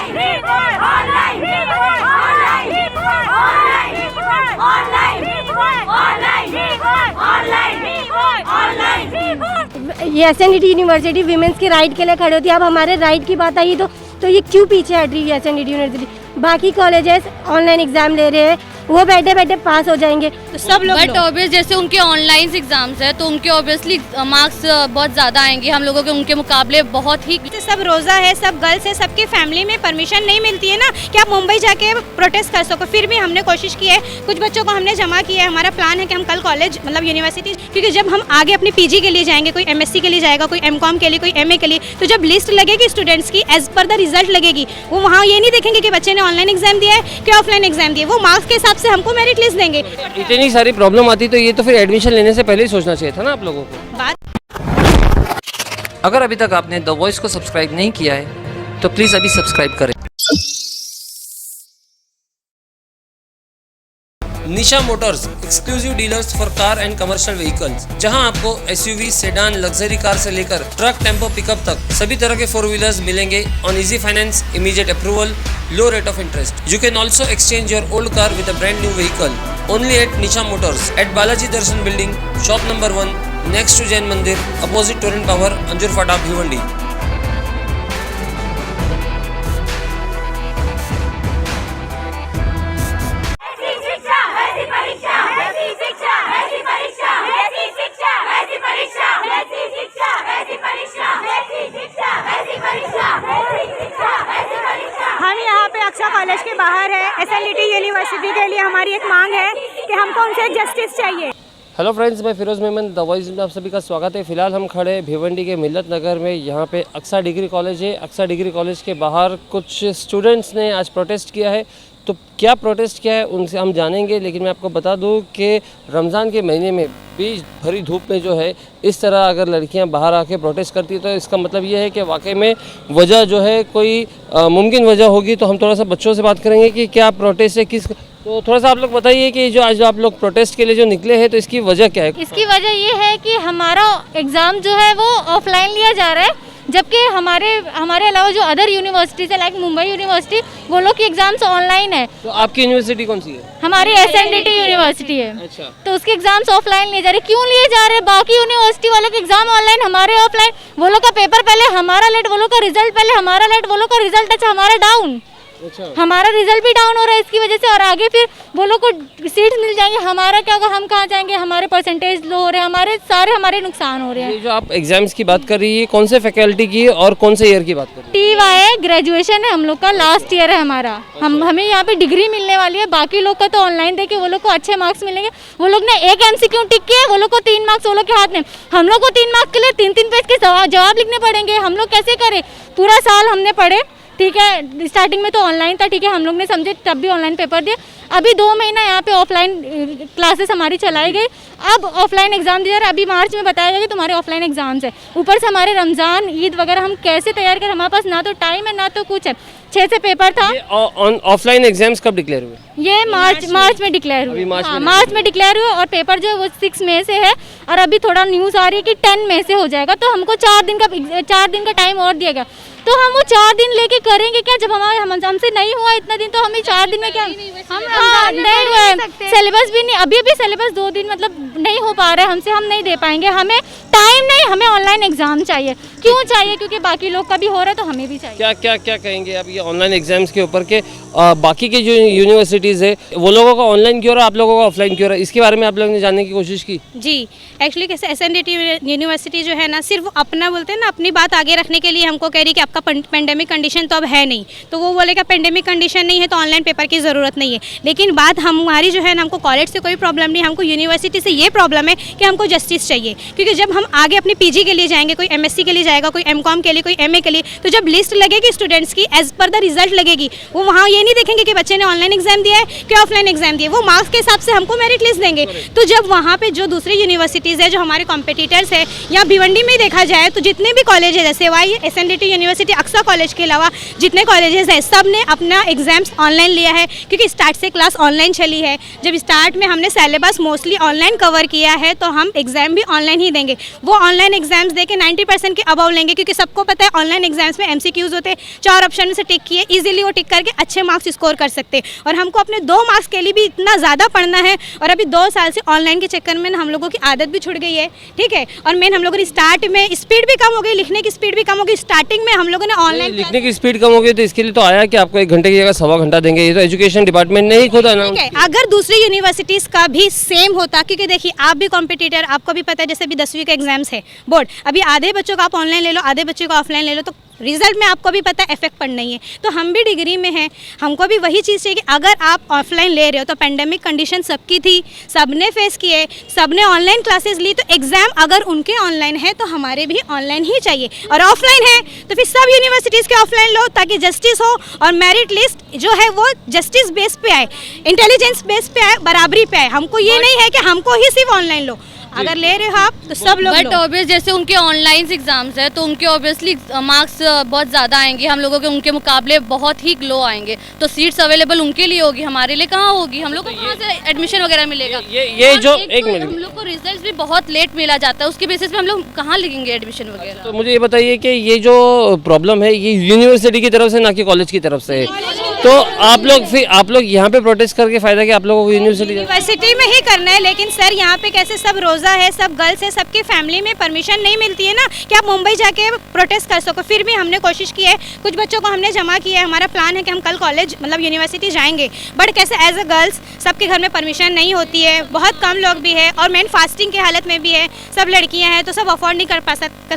ये SNDT university women's के right के लिए खड़े होती है। अब हमारे राइट की बात आई तो ये क्यों पीछे हट रही है एसएनडीटी यूनिवर्सिटी? बाकी कॉलेजेस ऑनलाइन एग्जाम ले रहे हैं, वो बैठे बैठे पास हो जाएंगे तो सब लोग। बट ऑब्वियस जैसे उनके ऑनलाइन एग्जाम्स है तो उनके ऑब्वियसली मार्क्स बहुत ज़्यादा आएंगे हम लोगों के उनके मुकाबले बहुत ही। सब रोज़ा है, सब गर्ल्स है, सबकी फैमिली में परमिशन नहीं मिलती है ना कि आप मुंबई जाके प्रोटेस्ट कर सको। फिर भी हमने कोशिश की है, कुछ बच्चों को हमने जमा किया है। हमारा प्लान है कि हम कल कॉलेज मतलब यूनिवर्सिटी, क्योंकि जब हम आगे अपनी पीजी के लिए जाएंगे, कोई एमएससी के लिए जाएगा, कोई एमकॉम के लिए, कोई एमए के लिए, तो जब लिस्ट लगेगी स्टूडेंट्स की एज पर द रिजल्ट लगेगी, वो वहाँ ये नहीं देखेंगे कि बच्चे ने ऑनलाइन एग्जाम दिया है कि ऑफलाइन एग्जाम दिया, वो मार्क्स के हिसाब से हमको मेरिट लिस्ट देंगे। इतनी सारी प्रॉब्लम आती तो ये तो फिर एडमिशन लेने से पहले ही सोचना चाहिए था ना आप लोगों को। अगर अभी तक आपने द वॉइस को सब्सक्राइब नहीं किया है तो प्लीज़ अभी सब्सक्राइब करें। Nisha motors exclusive dealers for car and commercial vehicles, जहां आपको एसयूवी, सेडान, लग्जरी कार से लेकर ट्रक, टेम्पो, पिकअप तक सभी तरह के 4 व्हीलर्स मिलेंगे on easy finance, immediate approval, low rate of interest. You can also exchange your old car with a brand new vehicle only at Nisha Motors at Balaji Darshan building, shop number 1, next to Jain Mandir, opposite Torrent Power, Anjur Phata, Bhiwandi. हम यहाँ पे अक्षर college के बाहर है। SNDT university के लिए हमारी एक मांग है कि हमको उनसे जस्टिस चाहिए। हेलो फ्रेंड्स, मैं फिरोज़ मेमन द वॉइस में आप सभी का स्वागत है। फिलहाल हम खड़े हैं भिवंडी के मिल्लत नगर में। यहाँ पे अक्सा डिग्री कॉलेज है। अक्सा डिग्री कॉलेज के बाहर कुछ स्टूडेंट्स ने आज प्रोटेस्ट किया है, तो क्या प्रोटेस्ट किया है उनसे हम जानेंगे। लेकिन मैं आपको बता दूं कि रमज़ान के महीने में बीच भरी धूप में जो है इस तरह अगर लड़कियां बाहर आके प्रोटेस्ट करती है तो इसका मतलब ये है कि वाकई में वजह जो है कोई मुमकिन वजह होगी। तो हम थोड़ा सा बच्चों से बात करेंगे कि क्या प्रोटेस्ट है, किस, तो थोड़ा सा आप लोग बताइए कि जो आज आप लोग प्रोटेस्ट के लिए जो निकले हैं तो इसकी वजह क्या है? इसकी वजह ये है कि हमारा एग्ज़ाम जो है वो ऑफलाइन लिया जा रहा है, जबकि हमारे अलावा जो अदर यूनिवर्सिटीज़ है लाइक मुंबई यूनिवर्सिटी, वो लोग की एग्जाम्स ऑनलाइन है। तो आपकी यूनिवर्सिटी कौन सी है? हमारी एसएनडीटी यूनिवर्सिटी है। अच्छा। तो उसके एग्जाम्स ऑफलाइन लिए जा रहे। क्यों लिए जा रहे? बाकी यूनिवर्सिटी वालों के एग्जाम ऑनलाइन, हमारे ऑफलाइन। वो लोग का पेपर पहले, हमारा लेट, वो लोग का रिजल्ट पहले, हमारा लेट, वो लोग का रिजल्ट अच्छा, हमारा डाउन। अच्छा। हमारा रिजल्ट भी डाउन हो रहा है इसकी वजह से, और आगे फिर वो लोग को सीट मिल जाएंगे, हमारा क्या होगा? हम कहाँ जाएंगे? हमारे परसेंटेज लो हो रहे हैं, हमारे नुकसान हो रहे हैं। ये जो आप एग्जाम्स की बात कर रही है, कौन से फैकल्टी की और कौन से ईयर की बात कर रही है? TY ग्रेजुएशन है हम लोग का, लास्ट ईयर है हमारा। हमें यहाँ पे डिग्री मिलने वाली है। बाकी लोग का तो ऑनलाइन देके वो लोग को अच्छे मार्क्स मिलेंगे। वो लोग ने एक MCQ टिक किया है, वो लोग को 3 मार्क्स वो लोग के हाथ में। हम लोग को 3 मार्क्स के लिए 3-3 पेज के जवाब लिखने पड़ेंगे। हम लोग कैसे करें? पूरा साल हमने पढ़े, ठीक है, स्टार्टिंग में तो ऑनलाइन था, ठीक है, हम लोग ने समझे तब भी ऑनलाइन पेपर दिया। अभी 2 महीना यहाँ पे ऑफलाइन क्लासेस हमारी चलाई गई, अब ऑफलाइन एग्जाम दिया। अभी मार्च में बताया गया कि तुम्हारे ऑफलाइन एग्जाम्स है। ऊपर से हमारे रमज़ान, ईद वगैरह हम कैसे तैयार करें? हमारे पास ना तो टाइम है ना तो कुछ है। 6 से पेपर था। ऑफलाइन एग्जाम्स कब डिक्लेयर हुए? ये मार्च में डिक्लेयर हुए। मार्च में डिक्लेयर हुए और पेपर जो है वो 6 मई से है, और अभी थोड़ा न्यूज़ आ रही है कि 10 मई से हो जाएगा। तो हमको 4 दिन का टाइम और दिया गया। तो हम वो 4 दिन लेके करेंगे क्या? जब हमसे नहीं हुआ इतना दिन, तो हमें 4 दिन में क्या? हम नहीं हुआ, सिलेबस भी नहीं, अभी सिलेबस 2 दिन मतलब नहीं हो पा रहा है हमसे, हम नहीं दे पाएंगे। हमें टाइम नहीं, हमें ऑनलाइन एग्जाम चाहिए। क्यों चाहिए? क्योंकि बाकी लोग का भी हो रहा है तो हमें भी चाहिए। क्या कहेंगे आप ये ऑनलाइन एग्जाम्स के ऊपर के? बाकी के जो यूनिवर्सिटीज़ है वो लोगों का ऑनलाइन क्यों हो रहा है, आप लोगों का ऑफलाइन क्यों हो रहा है? इसके बारे में आप लोगों ने जानने की कोशिश की? जी, एक्चुअली कैसे एसएनडीटी यूनिवर्सिटी जो है ना, सिर्फ अपना बोलते हैं ना, अपनी बात आगे रखने के लिए हमको कह रही कि आपका पेंडेमिक कंडीशन तो अब है नहीं, तो वो बोलेगा पेंडेमिक कंडीशन नहीं है तो ऑनलाइन पेपर की ज़रूरत नहीं है। लेकिन बात हमारी जो है ना, हमको कॉलेज से कोई प्रॉब्लम नहीं, हमको यूनिवर्सिटी से ये प्रॉब्लम है कि हमको जस्टिस चाहिए। क्योंकि जब हम आगे अपनी पीजी के लिए जाएंगे, कोई एमएससी के लिए जाएगा, कोई एमकॉम के लिए, कोई एमए के लिए, तो जब लिस्ट लगेगी स्टूडेंट्स की एज पर द रिजल्ट लगेगी, वो वहाँ ये नहीं नहीं देखेंगे कि बच्चे ने ऑनलाइन एग्जाम दिया है कि ऑफलाइन एग्जाम दिया है, वो मार्क्स के हिसाब से हमको मेरिट लिस्ट देंगे। तो जब वहाँ पे जो दूसरी यूनिवर्सिटीज़ है, जो हमारे कॉम्पिटिटर्स है, या भिवंडी में देखा जाए तो जितने भी कॉलेज है, जैसे वाई SNDT यूनिवर्सिटी, अक्सा कॉलेज के अलावा जितने कॉलेजेस हैं, सब ने अपना एग्जाम्स ऑनलाइन लिया है, क्योंकि स्टार्ट से क्लास ऑनलाइन चली है। जब स्टार्ट में हमने सिलेबस मोस्टली ऑनलाइन कवर किया है, तो हम एग्जाम भी ऑनलाइन ही देंगे। वो ऑनलाइन एग्जाम्स दे के 90% के अबव लेंगे, क्योंकि सबको पता है ऑनलाइन एग्जाम्स में MCQs होते हैं, 4 ऑप्शन में से टिक किए, इजीली वो टिक करके अच्छे मार्क्स स्कोर कर सकते हैं। और हमको अपने 2 मार्क्स के लिए भी इतना ज़्यादा पढ़ना है, और अभी 2 साल से ऑनलाइन के चक्कर में हम लोगों की आदत भी छूट गई है, ठीक है। और मेन हम लोगों की स्टार्ट में स्पीड भी कम हो गई, लिखने की स्पीड भी कम हो गई। स्टार्टिंग में हम लोगों ने ऑनलाइन लिखने की स्पीड कम हो गई, तो इसके लिए तो आया कि आपको 1 घंटे की जगह 1.25 घंटा देंगे। ये तो एजुकेशन डिपार्टमेंट ने ही खुद अनाउंस। अगर दूसरी यूनिवर्सिटीज़ का भी सेम होता, क्योंकि देखिए आप भी कॉम्पिटिटर, आपको भी पता है, जैसे अभी 10वीं के एग्जाम्स है बोर्ड, अभी आधे बच्चों को आप ऑनलाइन ले लो, आधे बच्चों को ऑफलाइन ले लो, तो रिजल्ट में आपको भी पता है इफेक्ट पड़ना ही है। तो हम भी डिग्री में हैं, हमको भी वही चीज़ चाहिए कि अगर आप ऑफलाइन ले रहे हो तो पेंडेमिक कंडीशन सबकी थी, सबने फेस किए, सबने ऑनलाइन क्लासेस ली, तो एग्ज़ाम अगर उनके ऑनलाइन है तो हमारे भी ऑनलाइन ही चाहिए। और ऑफलाइन है तो फिर सब यूनिवर्सिटीज़ के ऑफलाइन लो, ताकि जस्टिस हो और मेरिट लिस्ट जो है वो जस्टिस बेस पे आए, इंटेलिजेंस बेस पे आए, बराबरी पे आए। हमको ये नहीं है कि हमको ही सिर्फ ऑनलाइन लो, अगर ले रहे हो आप तो सब लोग बट ऑब्वियस जैसे उनके ऑनलाइन एग्जाम्स है तो उनके ऑब्वियसली मार्क्स बहुत ज़्यादा आएंगे, हम लोगों के उनके मुकाबले बहुत ही लो आएंगे, तो सीट्स अवेलेबल उनके लिए होगी, हमारे लिए कहाँ होगी? हम लोग को कहाँ से एडमिशन वगैरह मिलेगा? ये जो एक मिनट, हम लोग को रिजल्ट भी बहुत लेट मिला जाता है, उसके बेसिस पे हम लोग कहाँ लिखेंगे एडमिशन वगैरह? तो मुझे ये बताइए कि ये जो प्रॉब्लम है ये यूनिवर्सिटी की तरफ से ना कि कॉलेज की तरफ से है, तो आप लोग यहाँ पे प्रोटेस्ट करके फायदा क्या आप लोगों को? यूनिवर्सिटी में ही करना है, लेकिन सर यहाँ पे कैसे सब रोज़ा है, सब गर्ल्स है, सबकी फैमिली में परमिशन नहीं मिलती है ना कि आप मुंबई जाके प्रोटेस्ट कर सको। फिर भी हमने कोशिश की है, कुछ बच्चों को हमने जमा किया है, हमारा प्लान है कि हम कल कॉलेज मतलब यूनिवर्सिटी जाएंगे, बट कैसे एज अ गर्ल्स सबके घर में परमिशन नहीं होती है, बहुत कम लोग भी है, और मेन फास्टिंग की हालत में भी है, सब लड़कियाँ हैं, तो सब अफोर्ड नहीं कर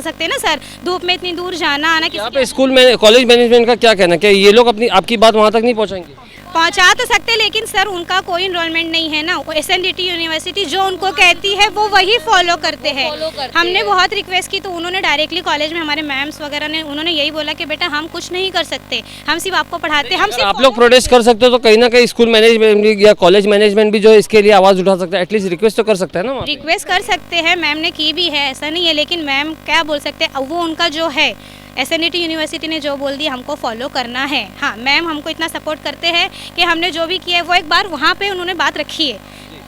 सकते ना सर, धूप में इतनी दूर जाना आना। यहाँ पे स्कूल में कॉलेज मैनेजमेंट का क्या कहना है, ये लोग आपकी बात वहाँ तक नहीं पहुँचाएंगे? पहुंचा तो सकते, लेकिन सर उनका कोई इनरोलमेंट नहीं है ना। SNDT यूनिवर्सिटी जो उनको कहती है वो वही फॉलो करते हैं। हमने बहुत रिक्वेस्ट की तो उन्होंने डायरेक्टली कॉलेज में हमारे मैम्स वगैरह ने उन्होंने यही बोला कि बेटा हम कुछ नहीं कर सकते, हम सिर्फ आपको पढ़ाते हैं। आप लोग प्रोटेस्ट कर सकते हो तो कहीं ना कहीं स्कूल मैनेजमेंट या कॉलेज मैनेजमेंट भी जो इसके लिए आवाज़ उठा सकता है, एटलीस्ट रिक्वेस्ट तो कर सकता है ना। रिक्वेस्ट कर सकते हैं, मैम ने की भी है, ऐसा नहीं है, लेकिन मैम क्या बोल सकते हैं, वो उनका जो है SNDT यूनिवर्सिटी ने जो बोल दिया हमको फॉलो करना है। हाँ मैम हमको इतना सपोर्ट करते हैं कि हमने जो भी किया है वो एक बार वहाँ पे उन्होंने बात रखी है,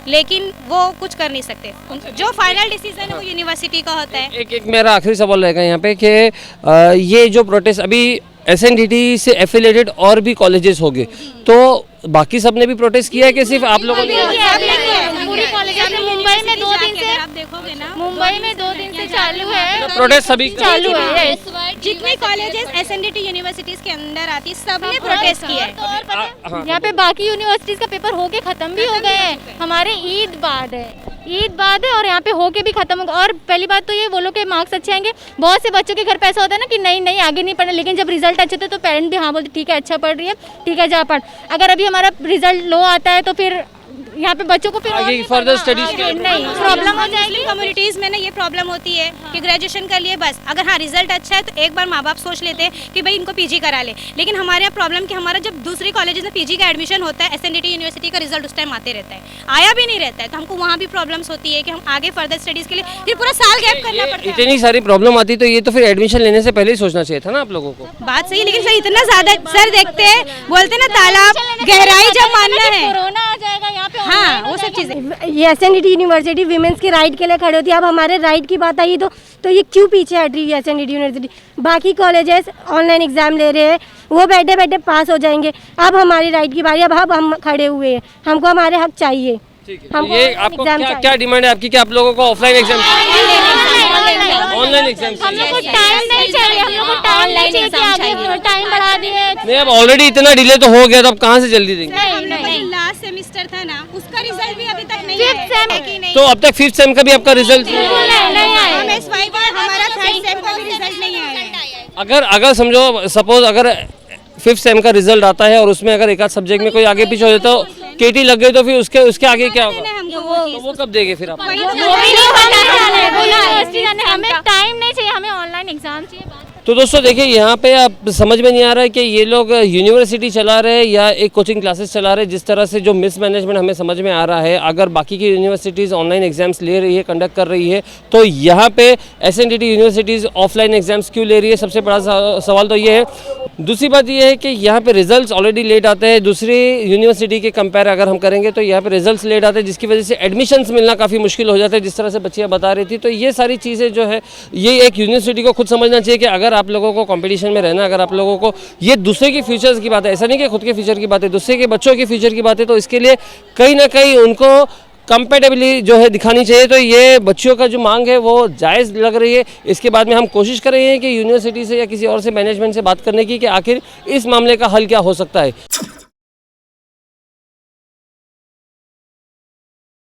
लेकिन वो कुछ कर नहीं सकते, जो फाइनल डिसीजन है वो यूनिवर्सिटी का होता है। एक मेरा आखिरी सवाल रहेगा यहाँ पे कि ये जो प्रोटेस्ट अभी SNDT से एफिलेटेड और भी कॉलेजेस हो गए, तो बाकी सब ने भी प्रोटेस्ट किया है कि सिर्फ आप लोगों ने? पूरी कॉलेजेस में मुंबई में 2 दिन से, आप देखोगे ना, मुंबई में 2 दिन से चालू है प्रोटेस्ट, सभी चालू है। जितनी कॉलेजेस SNDT यूनिवर्सिटीज के अंदर आती सबने प्रोटेस्ट किया है। यहाँ पे बाकी यूनिवर्सिटीज का पेपर होके खत्म भी हो गए हैं, हमारे ईद बाद है और यहाँ पे होके भी खत्म होगा। और पहली बात तो ये, वो लोग के मार्क्स अच्छे आएंगे, बहुत से बच्चों के घर पैसा होता है ना कि नहीं आगे नहीं पढ़ना, लेकिन जब रिजल्ट अच्छे थे तो पेरेंट भी हाँ बोलते ठीक है अच्छा पढ़ रही है, ठीक है जा पढ़। अगर अभी हमारा रिजल्ट लो आता है तो फिर यहाँ पे बच्चों को फिर आगे फर्दर स्टडीज नहीं प्रॉब्लम हो जाएगी। कम्युनिटीज़ में ना ये प्रॉब्लम होती है कि ग्रेजुएशन कर लिए बस, अगर हाँ रिजल्ट अच्छा है तो एक बार माँ बाप सोच लेते हैं कि भाई इनको PG करा ले, लेकिन हमारे यहाँ प्रॉब्लम कि हमारा जब दूसरी कॉलेजेस में PG का एडमिशन होता है SNDT यूनिवर्सिटी का रिजल्ट उस टाइम आते रहता है, आया भी नहीं रहता है, तो हमको वहाँ भी प्रॉब्लम्स होती है कि हम आगे फर्दर स्टडीज़ के लिए फिर पूरा साल गैप करना पड़ता है। इतनी सारी प्रॉब्लम आती तो ये तो फिर एडमिशन लेने से पहले ही सोचना चाहिए था ना आप लोगों को। बात सही, लेकिन सर इतना ज़्यादा सर देखते हैं, बोलते ना तालाब गहराई जब मानना है, कोरोना आ जाएगा यहाँ पे, हाँ वो सब चीज़ें। ये SNDT यूनिवर्सिटी विमेंस के राइट के लिए खड़ी होती है, अब हमारे राइट की बात आई तो ये क्यों पीछे हट रही है SNDT यूनिवर्सिटी? बाकी कॉलेजेस ऑनलाइन एग्जाम ले रहे हैं, वो बैठे बैठे पास हो जाएंगे, अब हमारी राइट की बारी, अब हम खड़े हुए हैं, हमको हमारे हक चाहिए। हमको ये आपको क्या डिमांड है आपकी कि आप लोगों को ऑफलाइन एग्जाम, ऑनलाइन एग्जाम? हम लोग को टाइम नहीं चाहिए, हम लोग को टाइम नहीं चाहिए कि आगे टाइम बढ़ा दिए। नहीं अब ऑलरेडी इतना डिले तो हो गया, तो अब कहाँ से जल्दी देंगे? लास्ट सेमेस्टर था ना, उसका रिजल्ट भी अभी तक नहीं आया। तो अब तक 5th सेम का भी आपका रिजल्ट हमारा 3rd सेम का भी रिजल्ट नहीं आया। अगर समझो सपोज अगर 5th सेम का रिजल्ट आता है और उसमें अगर एक आध सब्जेक्ट में कोई आगे पीछे हो जाए तो KT लग गई, तो फिर उसके आगे क्या होगा? तो वो कब देंगे फिर आप? हमें टाइम नहीं चाहिए, हमें ऑनलाइन ऑनलाइन एग्जाम चाहिए बात। तो दोस्तों देखिए, यहाँ पे आप समझ में नहीं आ रहा है कि ये लोग यूनिवर्सिटी चला रहे हैं या एक कोचिंग क्लासेस चला रहे हैं। जिस तरह से जो मिसमैनेजमेंट हमें समझ में आ रहा है, अगर बाकी की यूनिवर्सिटीज़ ऑनलाइन एग्जाम्स ले रही है, कंडक्ट कर रही है, तो यहाँ पे SNDT यूनिवर्सिटीज़ ऑफलाइन एग्जाम्स क्यों ले रही है? सबसे बड़ा सवाल तो ये है। दूसरी बात ये है कि यहाँ पे रिजल्ट्स ऑलरेडी लेट आते हैं। दूसरी यूनिवर्सिटी के कंपेयर अगर हम करेंगे तो यहाँ पे रिजल्ट्स लेट आते हैं, जिसकी वजह से एडमिशन्स मिलना काफ़ी मुश्किल हो जाता है, जिस तरह से बच्चियाँ बता रही थी। तो ये सारी चीज़ें जो है, ये एक यूनिवर्सिटी को खुद समझना चाहिए कि अगर आप लोगों को कंपटीशन में रहना, अगर आप लोगों को, ये दूसरे के फ्यूचर्स की बात है, ऐसा नहीं कि खुद के फ्यूचर की बात है, दूसरे के बच्चों के फ्यूचर की बात है, तो इसके लिए कहीं ना कहीं उनको कंपेटेबली जो है दिखानी चाहिए। तो ये बच्चों का जो मांग है वो जायज़ लग रही है। इसके बाद में हम कोशिश कर रहे हैं कि यूनिवर्सिटी से या किसी और से मैनेजमेंट से बात करने की कि आखिर इस मामले का हल क्या हो सकता है।